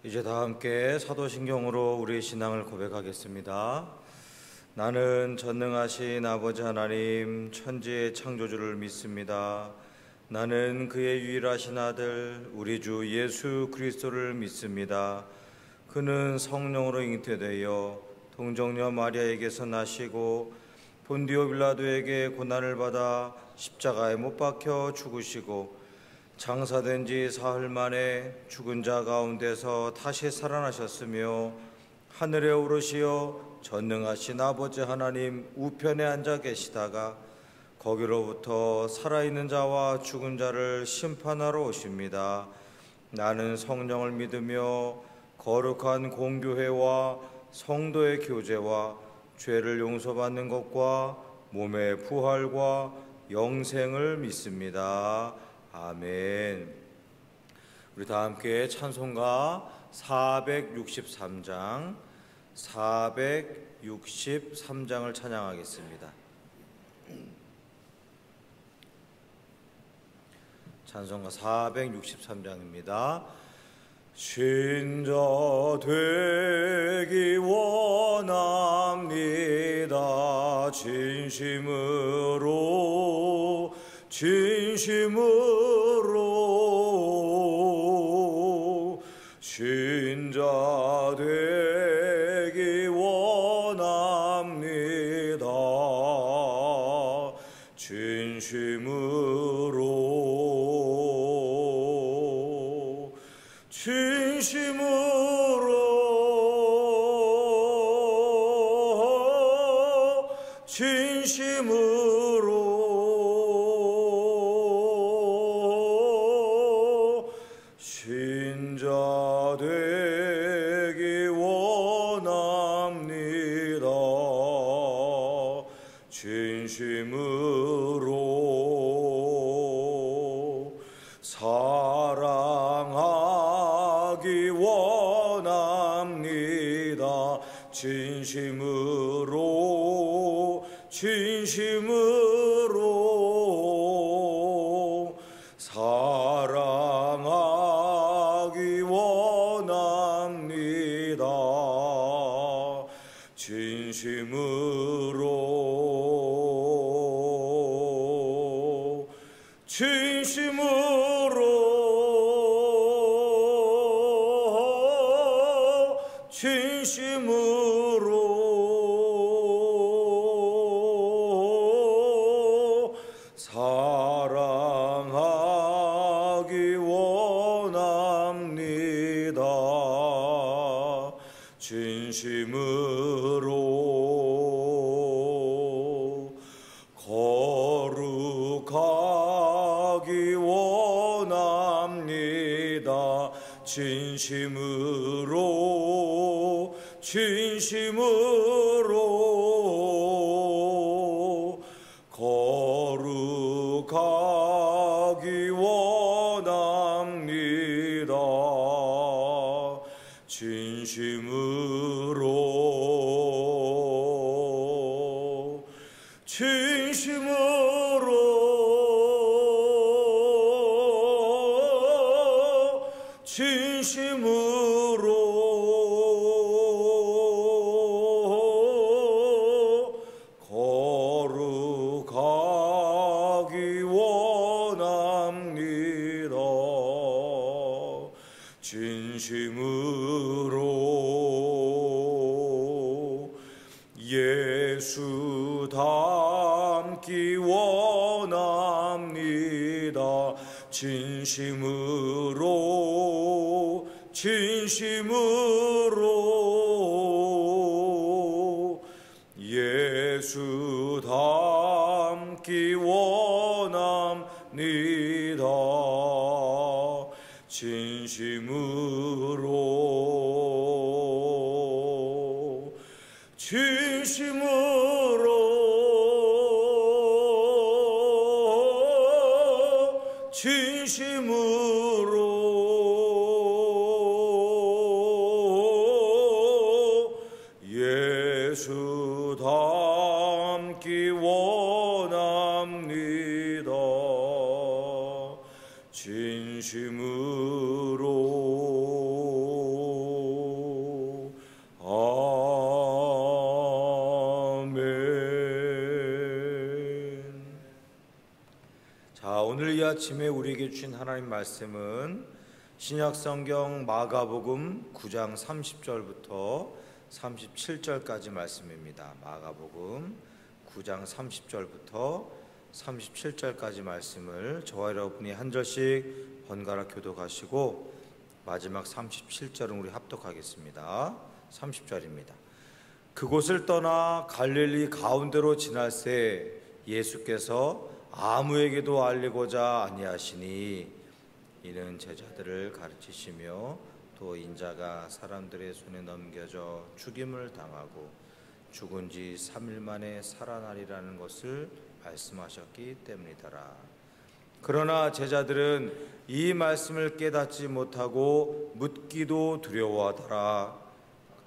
이제 다 함께 사도신경으로 우리의 신앙을 고백하겠습니다. 나는 전능하신 아버지 하나님 천지의 창조주를 믿습니다. 나는 그의 유일하신 아들 우리 주 예수 그리스도를 믿습니다. 그는 성령으로 잉태되어 동정녀 마리아에게서 나시고 본디오 빌라도에게 고난을 받아 십자가에 못 박혀 죽으시고 장사된 지 사흘 만에 죽은 자 가운데서 다시 살아나셨으며 하늘에 오르시어 전능하신 아버지 하나님 우편에 앉아 계시다가 거기로부터 살아있는 자와 죽은 자를 심판하러 오십니다. 나는 성령을 믿으며 거룩한 공교회와 성도의 교제와 죄를 용서받는 것과 몸의 부활과 영생을 믿습니다. 아멘. 우리 다 함께 찬송가 463장을 찬양하겠습니다. 찬송가 463장입니다. 신자 되기 원합니다. 진심으로 신자 되기 원합니다. 진심으로 신자 되기 원합니다. 진심으로 사랑하기 원합니다. 진심으로 사랑하기 원합니다. 진심으로 사랑하기 원합니다. 진심으로 거룩하기 원합니다. 진심으로 거룩하기 원합니다. 진심으로 거룩하기 원합니다. 진심으로 예수 닮기 원합니다. 진심으로 예수 닮기 원합니다. 진심으로 예수 닮기 원합니다. 진심으로 오늘 이 아침에 우리에게 주신 하나님 말씀은 신약성경 마가복음 9장 30절부터 37절까지 말씀입니다. 마가복음 9장 30절부터 37절까지 말씀을 저와 여러분이 한 절씩 번갈아 교독하시고 마지막 37절은 우리 합독하겠습니다. 30절입니다. 그곳을 떠나 갈릴리 가운데로 지날새 예수께서 아무에게도 알리고자 아니하시니 이는 제자들을 가르치시며 또 인자가 사람들의 손에 넘겨져 죽임을 당하고 죽은 지 3일 만에 살아나리라는 것을 말씀하셨기 때문이더라. 그러나 제자들은 이 말씀을 깨닫지 못하고 묻기도 두려워하더라.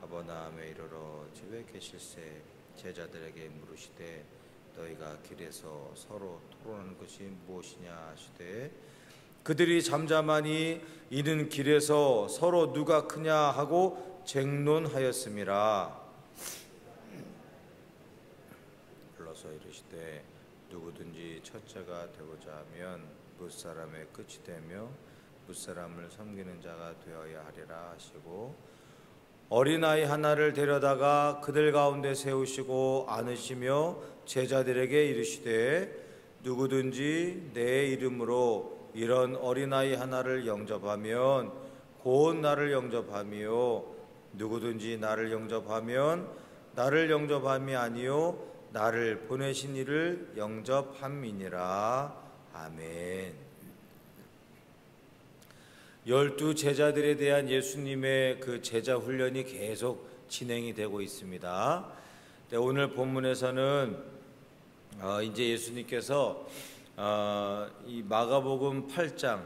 가버나움에 이르러 집에 계실새 제자들에게 물으시되 너희가 길에서 서로 토론하는 것이 무엇이냐 하시되 그들이 잠잠하니 이는 길에서 서로 누가 크냐 하고 쟁론하였음이라. 불러서 이르시되 누구든지 첫째가 되고자 하면 무사람의 끝이 되며 무사람을 섬기는 자가 되어야 하리라 하시고 어린아이 하나를 데려다가 그들 가운데 세우시고 안으시며 제자들에게 이르시되 누구든지 내 이름으로 이런 어린아이 하나를 영접하면 곧 나를 영접하며 누구든지 나를 영접하면 나를 영접함이 아니요 나를 보내신 이를 영접함이니라. 아멘. 12 제자들에 대한 예수님의 그 제자 훈련이 계속 진행이 되고 있습니다. 오늘 본문에서는 이제 예수님께서 이 마가복음 8장,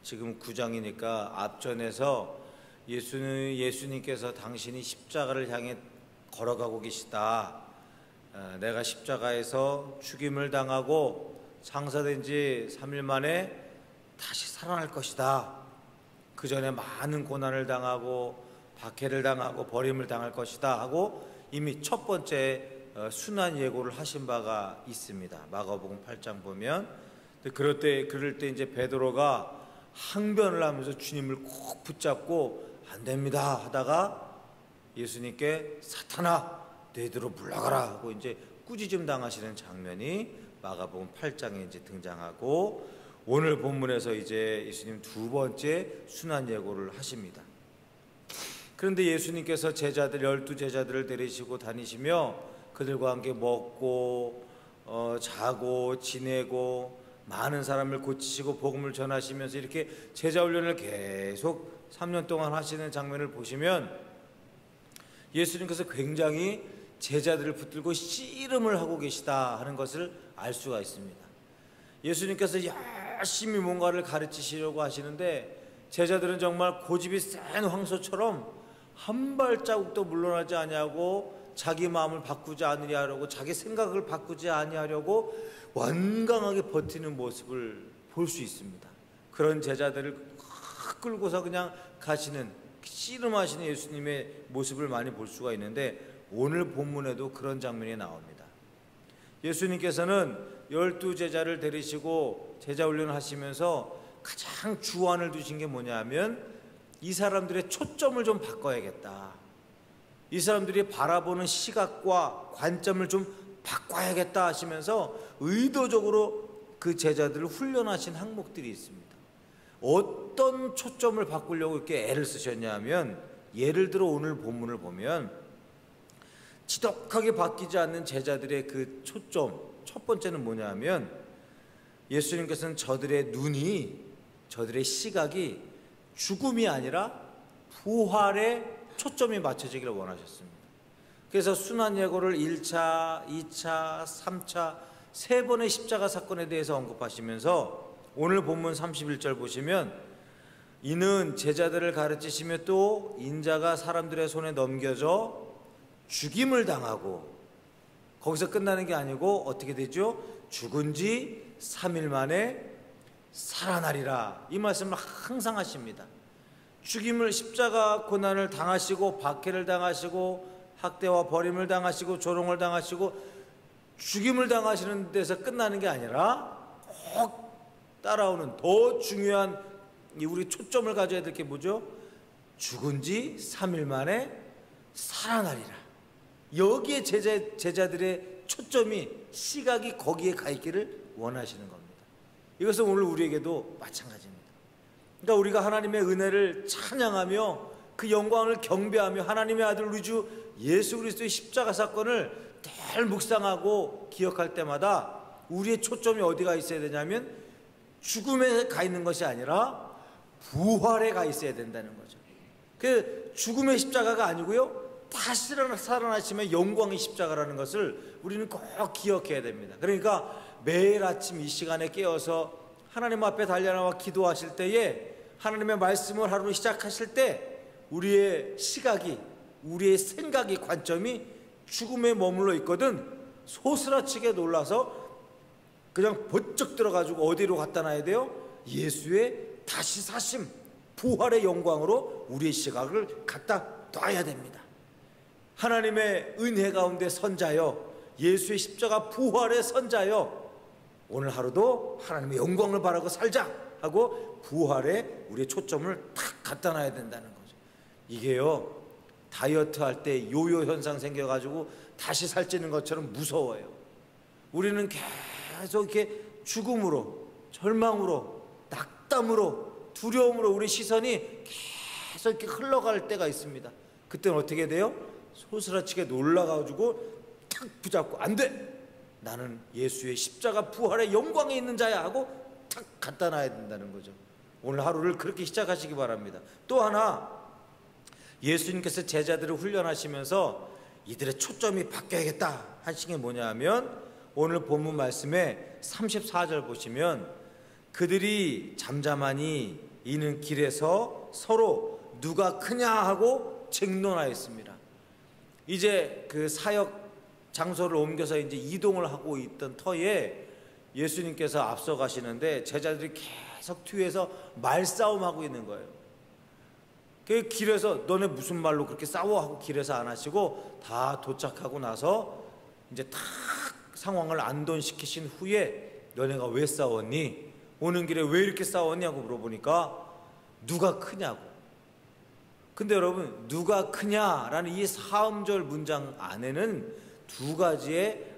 지금 9장이니까 앞전에서 예수님께서 당신이 십자가를 향해 걸어가고 계시다. 내가 십자가에서 죽임을 당하고 창사된 지 3일 만에 다시 살아날 것이다. 그 전에 많은 고난을 당하고 박해를 당하고 버림을 당할 것이다 하고 이미 첫 번째 순환 예고를 하신 바가 있습니다. 마가복음 8장 보면 그럴 때 이제 베드로가 항변을 하면서 주님을 꼭 붙잡고 안 됩니다 하다가 예수님께 사탄아 너희들로 물러가라 하고 이제 꾸짖음 당하시는 장면이 마가복음 8장에 이제 등장하고 오늘 본문에서 이제 예수님 두 번째 순환 예고를 하십니다. 그런데 예수님께서 12 제자들을 데리시고 다니시며 그들과 함께 먹고 자고 지내고 많은 사람을 고치시고 복음을 전하시면서 이렇게 제자 훈련을 계속 3년 동안 하시는 장면을 보시면 예수님께서 굉장히 제자들을 붙들고 씨름을 하고 계시다 하는 것을 알 수가 있습니다. 예수님께서 열심히 뭔가를 가르치시려고 하시는데 제자들은 정말 고집이 센 황소처럼 한 발자국도 물러나지 아니하고 자기 마음을 바꾸지 않으려고 자기 생각을 바꾸지 아니하려고 완강하게 버티는 모습을 볼 수 있습니다. 그런 제자들을 끌고서 그냥 가시는 씨름하시는 예수님의 모습을 많이 볼 수가 있는데 오늘 본문에도 그런 장면이 나옵니다. 예수님께서는 12 제자를 데리시고 제자 훈련을 하시면서 가장 주안을 두신 게 뭐냐 하면 이 사람들의 초점을 좀 바꿔야겠다. 이 사람들이 바라보는 시각과 관점을 좀 바꿔야겠다 하시면서 의도적으로 그 제자들을 훈련하신 항목들이 있습니다. 어떤 초점을 바꾸려고 이렇게 애를 쓰셨냐 하면 예를 들어 오늘 본문을 보면 지독하게 바뀌지 않는 제자들의 그 초점 첫 번째는 뭐냐 하면 예수님께서는 저들의 눈이 저들의 시각이 죽음이 아니라 부활에 초점이 맞춰지기를 원하셨습니다. 그래서 순환 예고를 1차, 2차, 3차 세 번의 십자가 사건에 대해서 언급하시면서 오늘 본문 31절 보시면 이는 제자들을 가르치시며 또 인자가 사람들의 손에 넘겨져 죽임을 당하고 거기서 끝나는 게 아니고 어떻게 되죠? 죽은 지 3일 만에 살아나리라 이 말씀을 항상 하십니다. 죽임을 십자가 고난을 당하시고 박해를 당하시고 학대와 버림을 당하시고 조롱을 당하시고 죽임을 당하시는 데서 끝나는 게 아니라 꼭 따라오는 더 중요한 우리 초점을 가져야 될 게 뭐죠? 죽은 지 3일 만에 살아나리라. 여기에 제자들의 초점이, 시각이 거기에 가 있기를 원하시는 겁니다. 이것은 오늘 우리에게도 마찬가지입니다. 그러니까 우리가 하나님의 은혜를 찬양하며 그 영광을 경배하며 하나님의 아들 우리 주 예수 그리스도의 십자가 사건을 늘 묵상하고 기억할 때마다 우리의 초점이 어디가 있어야 되냐면 죽음에 가 있는 것이 아니라 부활에 가 있어야 된다는 거죠. 그 죽음의 십자가가 아니고요, 다시 살아나시면 영광의 십자가라는 것을 우리는 꼭 기억해야 됩니다. 그러니까 매일 아침 이 시간에 깨어서 하나님 앞에 달려나와 기도하실 때에, 하나님의 말씀을 하루 시작하실 때 우리의 시각이, 우리의 생각이, 관점이 죽음에 머물러 있거든 소스라치게 놀라서 그냥 번쩍 들어가지고 어디로 갖다 놔야 돼요? 예수의 다시 사심, 부활의 영광으로 우리의 시각을 갖다 놔야 됩니다. 하나님의 은혜 가운데 선자여, 예수의 십자가 부활의 선자여, 오늘 하루도 하나님의 영광을 바라고 살자 하고 부활에 우리의 초점을 탁 갖다 놔야 된다는 거죠. 이게요, 다이어트 할 때 요요 현상 생겨가지고 다시 살찌는 것처럼 무서워요. 우리는 계속 이렇게 죽음으로, 절망으로, 낙담으로, 두려움으로 우리 시선이 계속 이렇게 흘러갈 때가 있습니다. 그때는 어떻게 돼요? 소스라치게 놀라가지고 탁 붙잡고, 안 돼! 나는 예수의 십자가 부활의 영광에 있는 자야 하고 탁 갖다 놔야 된다는 거죠. 오늘 하루를 그렇게 시작하시기 바랍니다. 또 하나, 예수님께서 제자들을 훈련하시면서 이들의 초점이 바뀌어야겠다 하신 게 뭐냐 하면, 오늘 본문 말씀에 34절 보시면 그들이 잠잠하니 이는 길에서 서로 누가 크냐 하고 쟁론하였습니다. 이제 그 사역 장소를 옮겨서 이제 이동을 하고 있던 터에 예수님께서 앞서 가시는데 제자들이 계속 뒤에서 말싸움하고 있는 거예요. 그 길에서 너네 무슨 말로 그렇게 싸워 하고 길에서 안 하시고 다 도착하고 나서 이제 탁 상황을 안돈시키신 후에 너네가 왜 싸웠니? 오는 길에 왜 이렇게 싸웠냐고 물어보니까 누가 크냐고. 근데 여러분, 누가 크냐라는 이 사음절 문장 안에는 두 가지의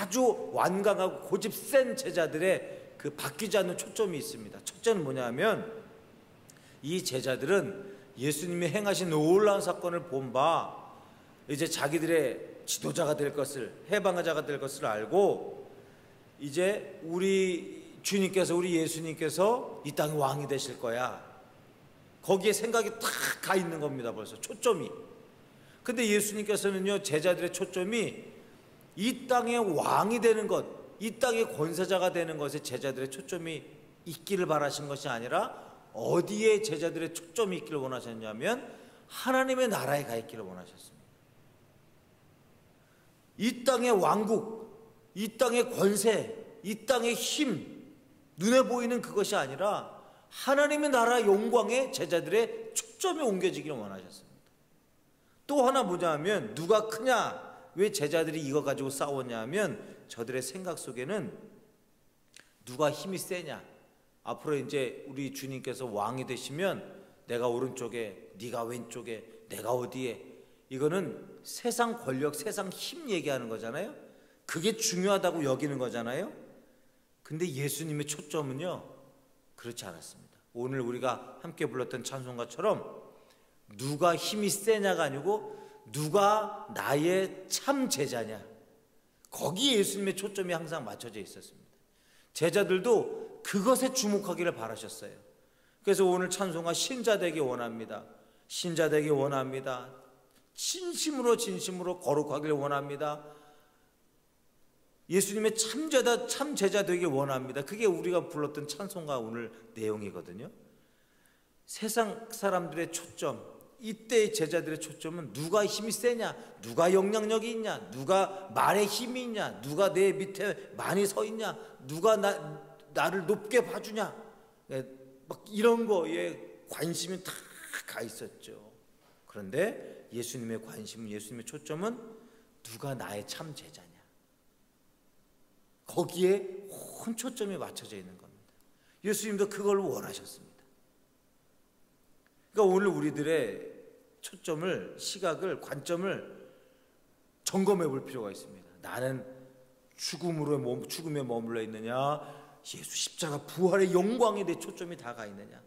아주 완강하고 고집 센 제자들의 그 바뀌지 않는 초점이 있습니다. 첫째는 뭐냐면, 이 제자들은 예수님이 행하신 놀라운 사건을 본 바 이제 자기들의 지도자가 될 것을, 해방자가 될 것을 알고 이제 우리 주님께서, 우리 예수님께서 이 땅의 왕이 되실 거야, 거기에 생각이 탁 가 있는 겁니다. 벌써 초점이. 근데 예수님께서는요, 제자들의 초점이 이 땅의 왕이 되는 것, 이 땅의 권세자가 되는 것에 제자들의 초점이 있기를 바라신 것이 아니라 어디에 제자들의 초점이 있기를 원하셨냐면 하나님의 나라에 가 있기를 원하셨습니다. 이 땅의 왕국, 이 땅의 권세, 이 땅의 힘, 눈에 보이는 그것이 아니라 하나님의 나라 영광에 제자들의 초점이 옮겨지기를 원하셨습니다. 또 하나 뭐냐면, 누가 크냐, 왜 제자들이 이거 가지고 싸웠냐 하면 저들의 생각 속에는 누가 힘이 세냐, 앞으로 이제 우리 주님께서 왕이 되시면 내가 오른쪽에, 네가 왼쪽에, 내가 어디에, 이거는 세상 권력, 세상 힘 얘기하는 거잖아요. 그게 중요하다고 여기는 거잖아요. 근데 예수님의 초점은요, 그렇지 않았습니다. 오늘 우리가 함께 불렀던 찬송가처럼 누가 힘이 세냐가 아니고 누가 나의 참 제자냐, 거기에 예수님의 초점이 항상 맞춰져 있었습니다. 제자들도 그것에 주목하기를 바라셨어요. 그래서 오늘 찬송가 신자 되기 원합니다. 신자 되기 원합니다. 진심으로 진심으로 거룩하기를 원합니다. 예수님의 참 제자 되기 원합니다. 그게 우리가 불렀던 찬송가 오늘 내용이거든요. 세상 사람들의 초점, 이때의 제자들의 초점은 누가 힘이 세냐, 누가 영향력이 있냐, 누가 말에 힘이 있냐, 누가 내 밑에 많이 서 있냐, 누가 나를 높게 봐주냐, 막 이런 거에 관심이 다 가 있었죠. 그런데 예수님의 관심은, 예수님의 초점은 누가 나의 참 제자냐, 거기에 온 초점이 맞춰져 있는 겁니다. 예수님도 그걸 원하셨습니다. 그러니까 오늘 우리들의 초점을, 시각을, 관점을 점검해 볼 필요가 있습니다. 나는 죽음에 머물러 있느냐, 예수 십자가 부활의 영광에 내 초점이 다 가 있느냐,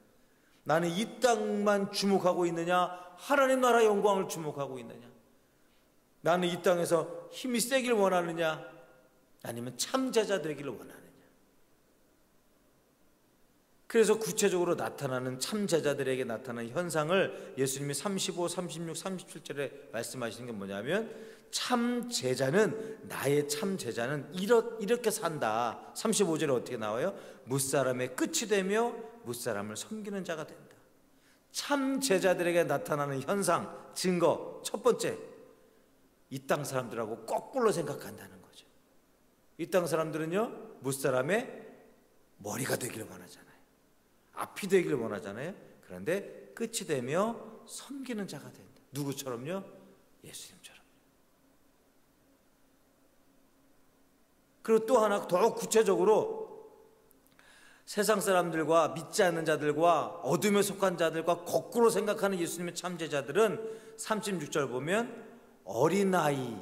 나는 이 땅만 주목하고 있느냐, 하나님 나라 영광을 주목하고 있느냐, 나는 이 땅에서 힘이 세길 원하느냐, 아니면 참 제자 되기를 원하느냐. 그래서 구체적으로 나타나는 참 제자들에게 나타나는 현상을 예수님이 35, 36, 37절에 말씀하시는 게 뭐냐면, 참 제자는, 나의 참 제자는 이렇게 산다. 35절에 어떻게 나와요? 무사람의 끝이 되며 무사람을 섬기는 자가 된다. 참 제자들에게 나타나는 현상, 증거, 첫 번째, 이 땅 사람들하고 거꾸로 생각한다는 거죠. 이 땅 사람들은요, 무사람의 머리가 되기를 원하잖아요. 앞이 되기를 원하잖아요. 그런데 끝이 되며 섬기는 자가 된다. 누구처럼요? 예수님처럼. 그리고 또 하나 더 구체적으로 세상 사람들과 믿지 않는 자들과 어둠에 속한 자들과 거꾸로 생각하는 예수님의 참제자들은 36절 보면 어린아이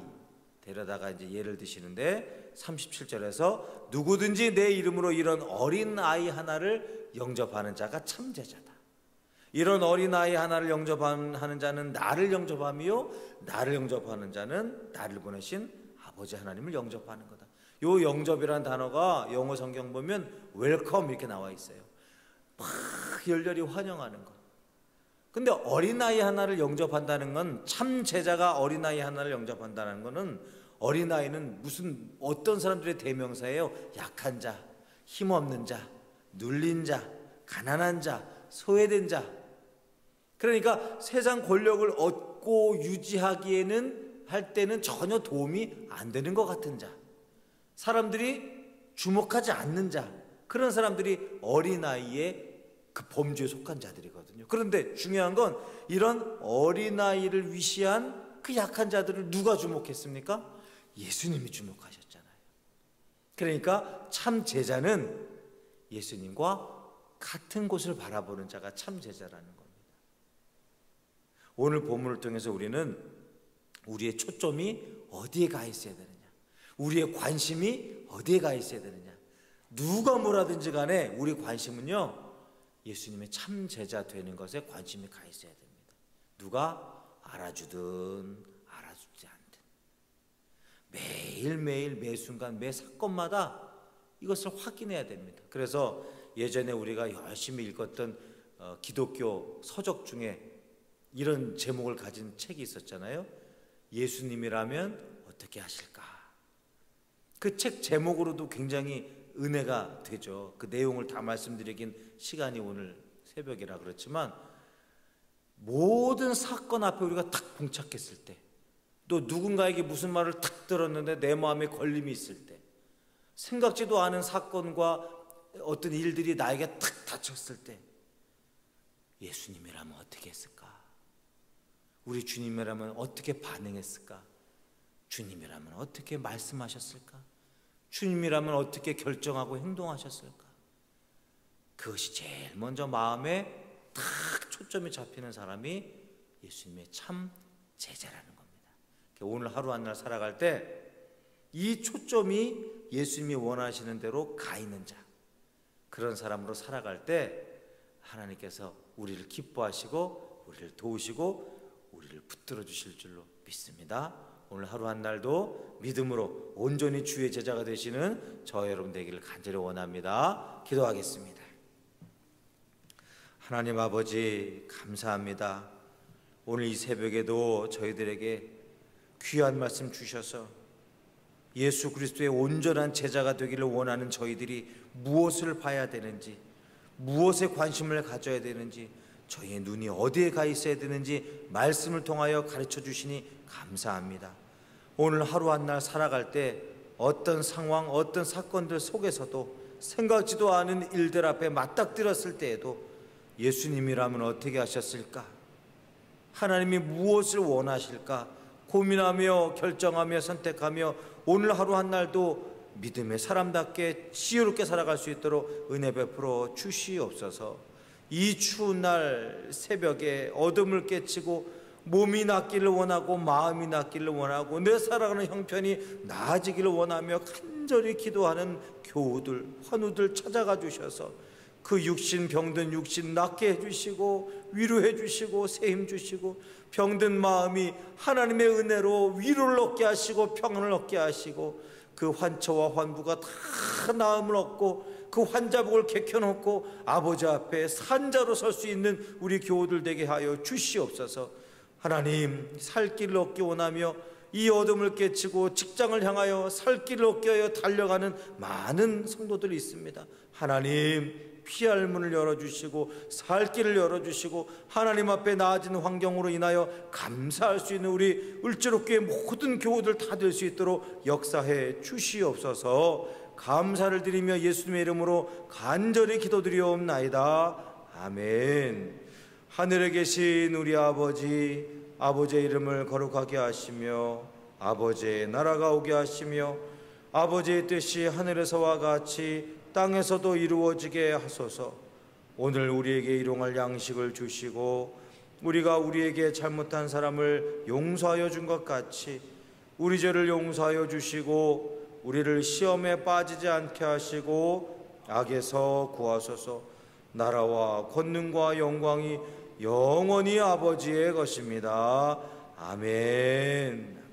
데려다가 이제 예를 드시는데, 37절에서 누구든지 내 이름으로 이런 어린아이 하나를 영접하는 자가 참제자다. 이런 어린아이 하나를 영접하는 자는 나를 영접하며, 나를 영접하는 자는 나를 보내신 아버지 하나님을 영접하는 거다. 요 영접이라는 단어가 영어 성경 보면 웰컴 이렇게 나와 있어요. 막 열렬히 환영하는 것. 근데 어린아이 하나를 영접한다는 건, 참 제자가 어린아이 하나를 영접한다는 거는, 어린아이는 무슨 어떤 사람들의 대명사예요. 약한 자, 힘없는 자, 눌린 자, 가난한 자, 소외된 자. 그러니까 세상 권력을 얻고 유지하기에는 할 때는 전혀 도움이 안 되는 것 같은 자, 사람들이 주목하지 않는 자, 그런 사람들이 어린아이의 그 범주에 속한 자들이거든요. 그런데 중요한 건, 이런 어린아이를 위시한 그 약한 자들을 누가 주목했습니까? 예수님이 주목하셨잖아요. 그러니까 참 제자는 예수님과 같은 곳을 바라보는 자가 참 제자라는 겁니다. 오늘 본문을 통해서 우리는 우리의 초점이 어디에 가 있어야 되느냐, 우리의 관심이 어디에 가 있어야 되느냐, 누가 뭐라든지 간에 우리 관심은요, 예수님의 참 제자 되는 것에 관심이 가 있어야 됩니다. 누가 알아주든 알아주지 않든 매일매일, 매 순간, 매 사건마다 이것을 확인해야 됩니다. 그래서 예전에 우리가 열심히 읽었던 기독교 서적 중에 이런 제목을 가진 책이 있었잖아요. 예수님이라면 어떻게 하실까? 그 책 제목으로도 굉장히 은혜가 되죠. 그 내용을 다 말씀드리긴 시간이 오늘 새벽이라 그렇지만, 모든 사건 앞에 우리가 탁 봉착했을 때, 또 누군가에게 무슨 말을 탁 들었는데 내 마음에 걸림이 있을 때, 생각지도 않은 사건과 어떤 일들이 나에게 탁 닥쳤을 때, 예수님이라면 어떻게 했을까? 우리 주님이라면 어떻게 반응했을까? 주님이라면 어떻게 말씀하셨을까? 주님이라면 어떻게 결정하고 행동하셨을까? 그것이 제일 먼저 마음에 탁 초점이 잡히는 사람이 예수님의 참 제자라는 겁니다. 오늘 하루 한 날 살아갈 때 이 초점이 예수님이 원하시는 대로 가 있는 자, 그런 사람으로 살아갈 때 하나님께서 우리를 기뻐하시고 우리를 도우시고 우리를 붙들어 주실 줄로 믿습니다. 오늘 하루 한 날도 믿음으로 온전히 주의 제자가 되시는 저 여러분 되기를 간절히 원합니다. 기도하겠습니다. 하나님 아버지, 감사합니다. 오늘 이 새벽에도 저희들에게 귀한 말씀 주셔서 예수 그리스도의 온전한 제자가 되기를 원하는 저희들이 무엇을 봐야 되는지, 무엇에 관심을 가져야 되는지, 저희의 눈이 어디에 가 있어야 되는지 말씀을 통하여 가르쳐 주시니 감사합니다. 오늘 하루 한 날 살아갈 때 어떤 상황, 어떤 사건들 속에서도 생각지도 않은 일들 앞에 맞닥뜨렸을 때에도 예수님이라면 어떻게 하셨을까? 하나님이 무엇을 원하실까? 고민하며 결정하며 선택하며 오늘 하루 한 날도 믿음의 사람답게 지혜롭게 살아갈 수 있도록 은혜 베풀어 주시옵소서. 이 추운 날 새벽에 어둠을 깨치고 몸이 낫기를 원하고 마음이 낫기를 원하고 내 살아가는 형편이 나아지기를 원하며 간절히 기도하는 교우들, 환우들 찾아가 주셔서 그 육신 병든 육신 낫게 해주시고 위로해 주시고 새 힘 주시고 병든 마음이 하나님의 은혜로 위로를 얻게 하시고 평안을 얻게 하시고 그 환처와 환부가 다 나음을 얻고 그 환자복을 개켜놓고 아버지 앞에 산자로 설 수 있는 우리 교우들 되게 하여 주시옵소서. 하나님, 살 길을 얻기 원하며 이 어둠을 깨치고 직장을 향하여 살 길을 얻게 하여 달려가는 많은 성도들이 있습니다. 하나님, 피할 문을 열어주시고 살 길을 열어주시고 하나님 앞에 나아진 환경으로 인하여 감사할 수 있는 우리 을지로교회 모든 교우들 다 될 수 있도록 역사해 주시옵소서. 감사를 드리며 예수님의 이름으로 간절히 기도드리옵나이다. 아멘. 하늘에 계신 우리 아버지, 아버지의 이름을 거룩하게 하시며 아버지의 나라가 오게 하시며 아버지의 뜻이 하늘에서와 같이 땅에서도 이루어지게 하소서. 오늘 우리에게 일용할 양식을 주시고 우리가 우리에게 잘못한 사람을 용서하여 준 것 같이 우리 죄를 용서하여 주시고 우리를 시험에 빠지지 않게 하시고 악에서 구하소서. 나라와 권능과 영광이 영원히 아버지의 것입니다. 아멘.